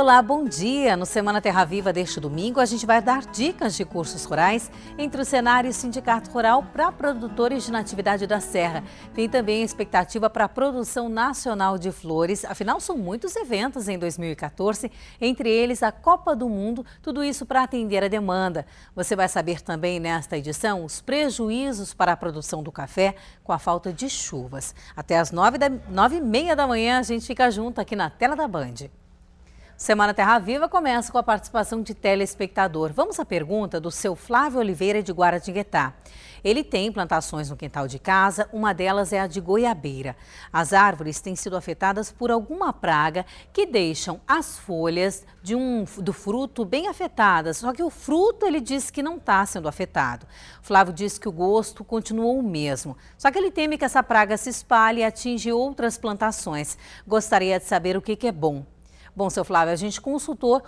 Olá, bom dia! No Semana Terra Viva deste domingo, a gente vai dar dicas de cursos rurais entre o Senar e o Sindicato Rural para produtores de Natividade da Serra. Tem também a expectativa para a produção nacional de flores, afinal são muitos eventos em 2014, entre eles a Copa do Mundo, tudo isso para atender a demanda. Você vai saber também nesta edição os prejuízos para a produção do café com a falta de chuvas. Até às 9h30 da manhã a gente fica junto aqui na tela da Band. Semana Terra Viva começa com a participação de telespectador. Vamos à pergunta do seu Flávio Oliveira de Guaratinguetá. Ele tem plantações no quintal de casa, uma delas é a de goiabeira. As árvores têm sido afetadas por alguma praga que deixam as folhas do fruto bem afetadas. Só que o fruto ele diz que não está sendo afetado. Flávio diz que o gosto continuou o mesmo. Só que ele teme que essa praga se espalhe e atinja outras plantações. Gostaria de saber o que é bom. Bom, seu Flávio, a gente consultou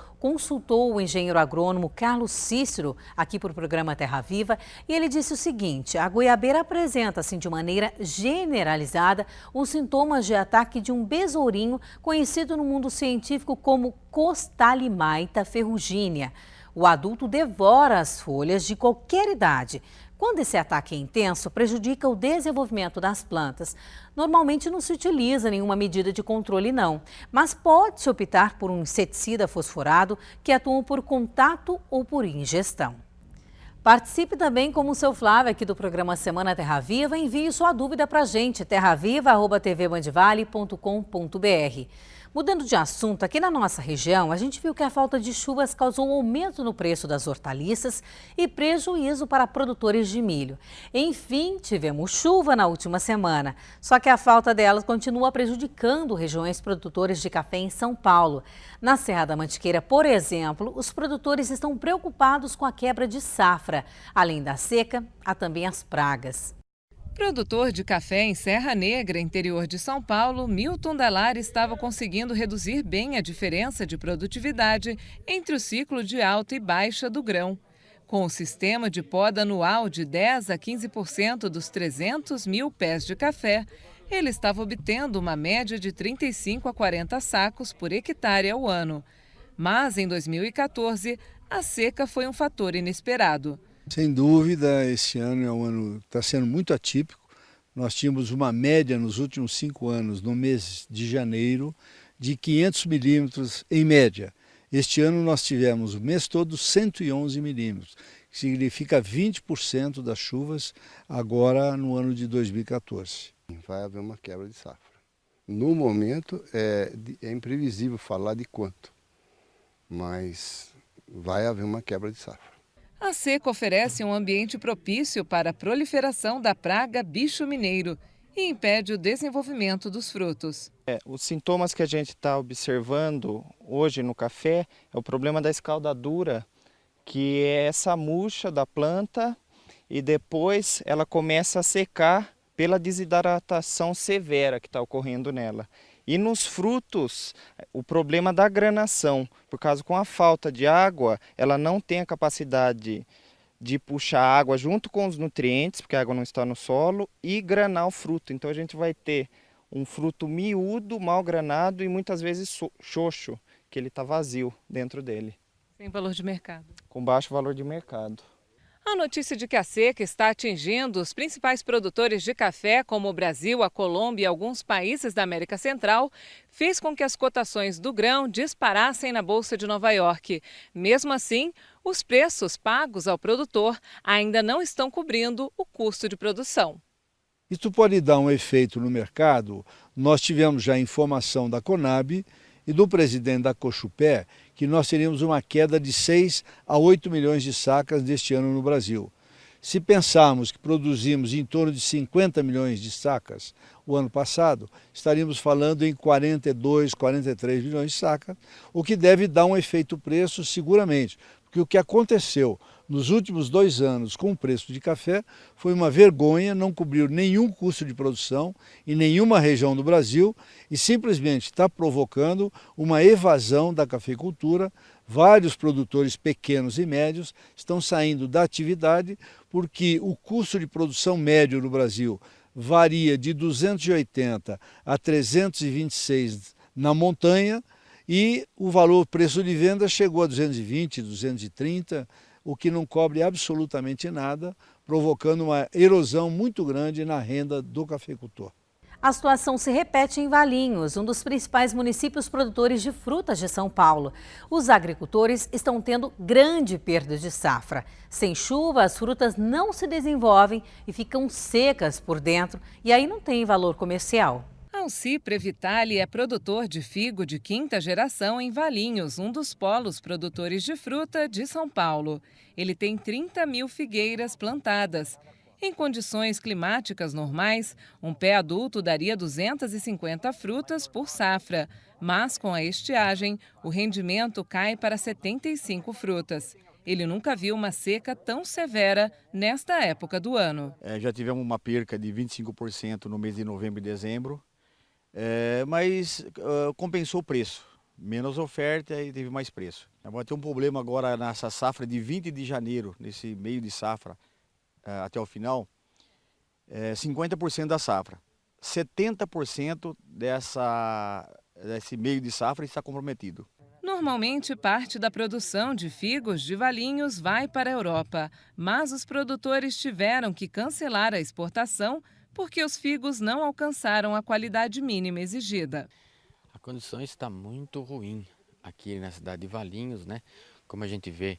o engenheiro agrônomo Carlos Cícero aqui para o programa Terra Viva e ele disse o seguinte: a goiabeira apresenta, assim, de maneira generalizada, os sintomas de ataque de um besourinho conhecido no mundo científico como Costalimaita ferruginea. O adulto devora as folhas de qualquer idade. Quando esse ataque é intenso, prejudica o desenvolvimento das plantas. Normalmente não se utiliza nenhuma medida de controle não, mas pode-se optar por um inseticida fosforado que atua por contato ou por ingestão. Participe também como o seu Flávio aqui do programa Semana Terra Viva. Envie sua dúvida para a gente, terraviva@tvbandvale.com.br. Mudando de assunto, aqui na nossa região, a gente viu que a falta de chuvas causou um aumento no preço das hortaliças e prejuízo para produtores de milho. Enfim, tivemos chuva na última semana, só que a falta delas continua prejudicando regiões produtores de café em São Paulo. Na Serra da Mantiqueira, por exemplo, os produtores estão preocupados com a quebra de safra. Além da seca, há também as pragas. Produtor de café em Serra Negra, interior de São Paulo, Milton Dalari estava conseguindo reduzir bem a diferença de produtividade entre o ciclo de alta e baixa do grão. Com o sistema de poda anual de 10% a 15% dos 300 mil pés de café, ele estava obtendo uma média de 35 a 40 sacos por hectare ao ano. Mas, em 2014, a seca foi um fator inesperado. Sem dúvida, esse ano é um ano que está sendo muito atípico. Nós tínhamos uma média nos últimos 5 anos, no mês de janeiro, de 500 milímetros em média. Este ano nós tivemos o mês todo 111 milímetros, que significa 20% das chuvas agora no ano de 2014. Vai haver uma quebra de safra. No momento é imprevisível falar de quanto, mas vai haver uma quebra de safra. A seca oferece um ambiente propício para a proliferação da praga bicho mineiro e impede o desenvolvimento dos frutos. Os sintomas que a gente está observando hoje no café é o problema da escaldadura, que é essa murcha da planta e depois ela começa a secar pela desidratação severa que está ocorrendo nela. E nos frutos, o problema da granação, por causa com a falta de água, ela não tem a capacidade de puxar a água junto com os nutrientes, porque a água não está no solo, e granar o fruto. Então a gente vai ter um fruto miúdo, mal granado e muitas vezes xoxo, que ele está vazio dentro dele. Sem valor de mercado. Com baixo valor de mercado. A notícia de que a seca está atingindo os principais produtores de café, como o Brasil, a Colômbia e alguns países da América Central, fez com que as cotações do grão disparassem na Bolsa de Nova York. Mesmo assim, os preços pagos ao produtor ainda não estão cobrindo o custo de produção. Isso pode dar um efeito no mercado. Nós tivemos já informação da Conab e do presidente da Cochupé que nós teríamos uma queda de 6 a 8 milhões de sacas deste ano no Brasil. Se pensarmos que produzimos em torno de 50 milhões de sacas o ano passado, estaríamos falando em 42, 43 milhões de sacas, o que deve dar um efeito preço seguramente, porque o que aconteceu nos últimos 2 anos com o preço de café foi uma vergonha, não cobriu nenhum custo de produção em nenhuma região do Brasil e simplesmente está provocando uma evasão da cafeicultura. Vários produtores pequenos e médios estão saindo da atividade porque o custo de produção médio no Brasil varia de 280 a 326 na montanha E o preço de venda chegou a 220, 230, o que não cobre absolutamente nada, provocando uma erosão muito grande na renda do cafeicultor. A situação se repete em Valinhos, um dos principais municípios produtores de frutas de São Paulo. Os agricultores estão tendo grande perda de safra. Sem chuva, as frutas não se desenvolvem e ficam secas por dentro, e aí não tem valor comercial. Alci Previtali é produtor de figo de quinta geração em Valinhos, um dos polos produtores de fruta de São Paulo. Ele tem 30 mil figueiras plantadas. Em condições climáticas normais, um pé adulto daria 250 frutas por safra, mas com a estiagem, o rendimento cai para 75 frutas. Ele nunca viu uma seca tão severa nesta época do ano. Já tivemos uma perca de 25% no mês de novembro e dezembro, mas compensou o preço. Menos oferta e teve mais preço. Vai ter um problema agora nessa safra de 20 de janeiro, nesse meio de safra, até o final, 50% da safra. 70% desse meio de safra está comprometido. Normalmente, parte da produção de figos de Valinhos vai para a Europa, mas os produtores tiveram que cancelar a exportação porque os figos não alcançaram a qualidade mínima exigida. A condição está muito ruim aqui na cidade de Valinhos, né? Como a gente vê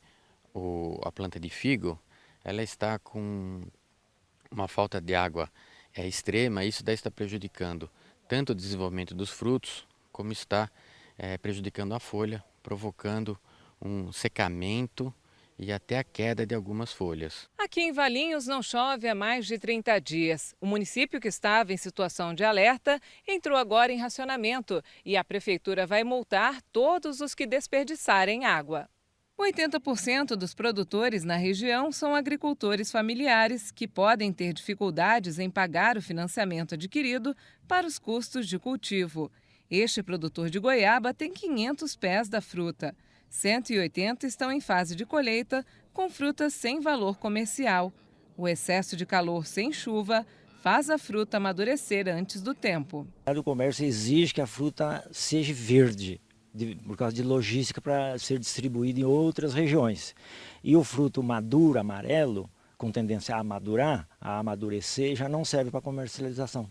a planta de figo, ela está com uma falta de água extrema, e isso daí está prejudicando tanto o desenvolvimento dos frutos, como está prejudicando a folha, provocando um secamento e até a queda de algumas folhas. Aqui em Valinhos não chove há mais de 30 dias. O município, que estava em situação de alerta, entrou agora em racionamento e a prefeitura vai multar todos os que desperdiçarem água. 80% dos produtores na região são agricultores familiares que podem ter dificuldades em pagar o financiamento adquirido para os custos de cultivo. Este produtor de goiaba tem 500 pés da fruta. 180 estão em fase de colheita, com frutas sem valor comercial. O excesso de calor sem chuva faz a fruta amadurecer antes do tempo. O comércio exige que a fruta seja verde, por causa de logística para ser distribuído em outras regiões. E o fruto maduro, amarelo, com tendência a madurar, a amadurecer, já não serve para comercialização.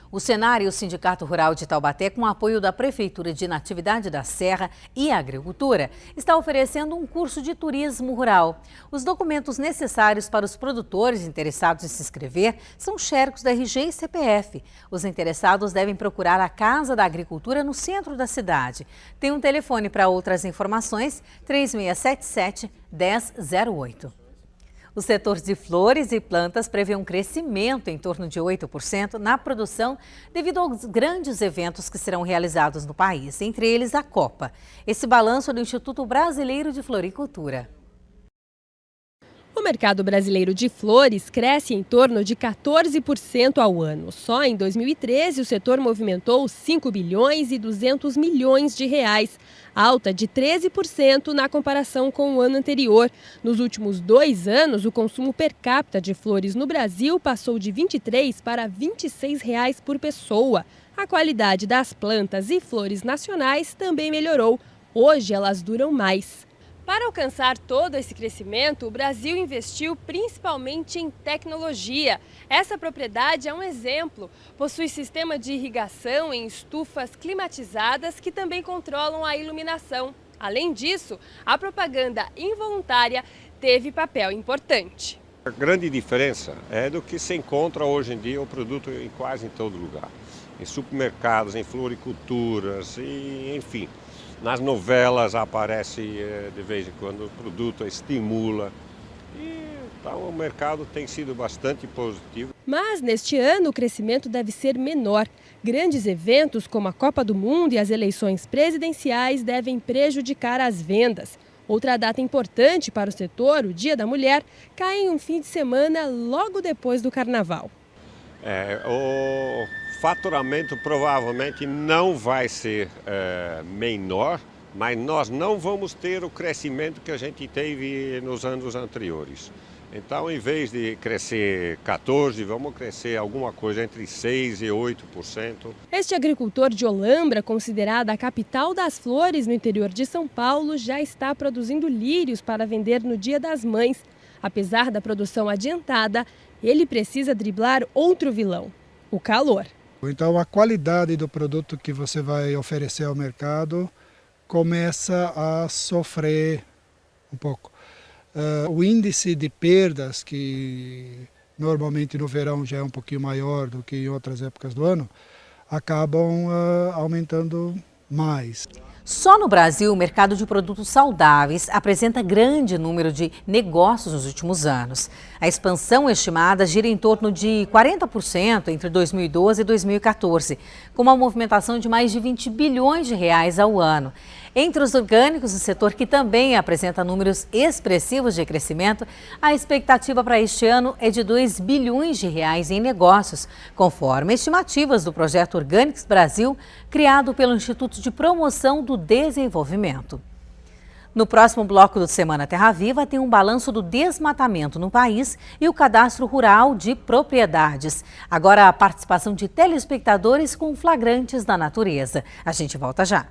O Senar e o Sindicato Rural de Taubaté, com o apoio da Prefeitura de Natividade da Serra e Agricultura, está oferecendo um curso de turismo rural. Os documentos necessários para os produtores interessados em se inscrever são xerocos da RG e CPF. Os interessados devem procurar a Casa da Agricultura no centro da cidade. Tem um telefone para outras informações, 3677-1008. O setor de flores e plantas prevê um crescimento em torno de 8% na produção devido aos grandes eventos que serão realizados no país, entre eles a Copa. Esse balanço é do Instituto Brasileiro de Floricultura. O mercado brasileiro de flores cresce em torno de 14% ao ano. Só em 2013, o setor movimentou 5 bilhões e 200 milhões de reais, alta de 13% na comparação com o ano anterior. Nos últimos 2 anos, o consumo per capita de flores no Brasil passou de R$ 23 para R$ 26 reais por pessoa. A qualidade das plantas e flores nacionais também melhorou. Hoje, elas duram mais. Para alcançar todo esse crescimento, o Brasil investiu principalmente em tecnologia. Essa propriedade é um exemplo. Possui sistema de irrigação em estufas climatizadas que também controlam a iluminação. Além disso, a propaganda involuntária teve papel importante. A grande diferença é do que se encontra hoje em dia o produto em quase em todo lugar. Em supermercados, em floriculturas, e, enfim. Nas novelas aparece de vez em quando o produto, estimula. E então, o mercado tem sido bastante positivo. Mas neste ano o crescimento deve ser menor. Grandes eventos como a Copa do Mundo e as eleições presidenciais devem prejudicar as vendas. Outra data importante para o setor, o Dia da Mulher, cai em um fim de semana logo depois do Carnaval. O faturamento provavelmente não vai ser menor, mas nós não vamos ter o crescimento que a gente teve nos anos anteriores. Então, em vez de crescer 14%, vamos crescer alguma coisa entre 6% e 8%. Este agricultor de Olambra, considerada a capital das flores no interior de São Paulo, já está produzindo lírios para vender no Dia das Mães. Apesar da produção adiantada, ele precisa driblar outro vilão: o calor. Então, a qualidade do produto que você vai oferecer ao mercado começa a sofrer um pouco. O índice de perdas, que normalmente no verão já é um pouquinho maior do que em outras épocas do ano, acabam aumentando mais. Só no Brasil, o mercado de produtos saudáveis apresenta grande número de negócios nos últimos anos. A expansão estimada gira em torno de 40% entre 2012 e 2014, com uma movimentação de mais de 20 bilhões de reais ao ano. Entre os orgânicos, o setor que também apresenta números expressivos de crescimento, a expectativa para este ano é de 2 bilhões de reais em negócios, conforme estimativas do projeto Orgânicos Brasil, criado pelo Instituto de Promoção do Desenvolvimento. No próximo bloco do Semana Terra Viva tem um balanço do desmatamento no país e o cadastro rural de propriedades. Agora a participação de telespectadores com flagrantes da natureza. A gente volta já.